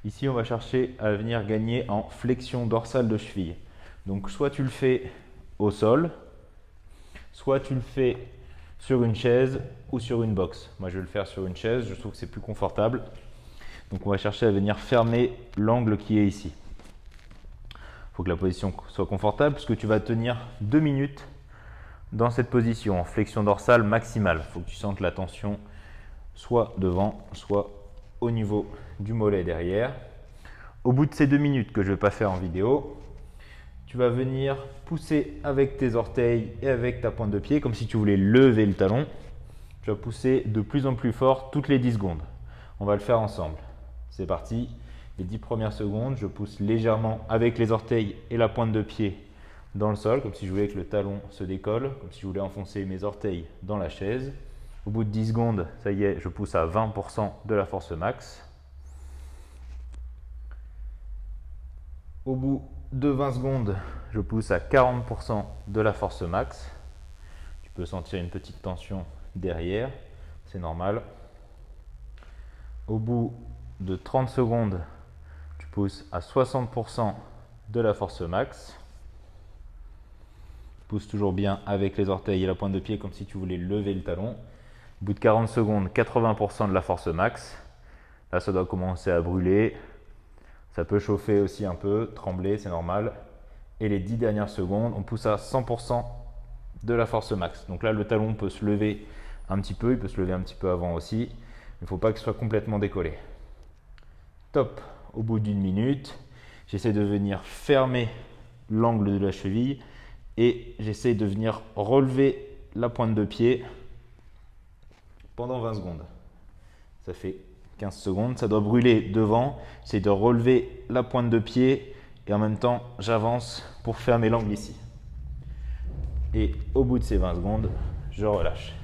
Ici, on va chercher à venir gagner en flexion dorsale de cheville. Donc, soit tu le fais au sol, soit tu le fais sur une chaise ou sur une box. Moi, je vais le faire sur une chaise, je trouve que c'est plus confortable. Donc, on va chercher à venir fermer l'angle qui est ici. Il faut que la position soit confortable puisque tu vas tenir 2 minutes dans cette position en flexion dorsale maximale. Il faut que tu sentes la tension soit devant, soit au niveau du mollet derrière. Au bout de ces 2 minutes que je ne vais pas faire en vidéo, tu vas venir pousser avec tes orteils et avec ta pointe de pied comme si tu voulais lever le talon. Tu vas pousser de plus en plus fort toutes les 10 secondes. On va le faire ensemble. C'est parti. Les 10 premières secondes, je pousse légèrement avec les orteils et la pointe de pied dans le sol, comme si je voulais que le talon se décolle, comme si je voulais enfoncer mes orteils dans la chaise. Au bout de 10 secondes, ça y est, je pousse à 20% de la force max. Au bout de 20 secondes, je pousse à 40% de la force max. Tu peux sentir une petite tension derrière, c'est normal. Au bout de 30 secondes, tu pousses à 60% de la force max. Pousse toujours bien avec les orteils et la pointe de pied comme si tu voulais lever le talon. Au bout de 40 secondes, 80% de la force max. Là, ça doit commencer à brûler. Ça peut chauffer aussi un peu, trembler, c'est normal. Et les 10 dernières secondes, on pousse à 100% de la force max. Donc là, le talon peut se lever un petit peu, il peut se lever un petit peu avant aussi. Il ne faut pas qu'il soit complètement décollé. Top. Au bout d'une minute, j'essaie de venir fermer l'angle de la cheville et j'essaie de venir relever la pointe de pied pendant 20 secondes. Ça fait 15 secondes, ça doit brûler devant. J'essaie de relever la pointe de pied et en même temps, j'avance pour fermer l'angle ici. Et au bout de ces 20 secondes, je relâche.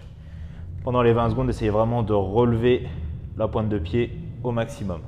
Pendant les 20 secondes, essayez vraiment de relever la pointe de pied au maximum.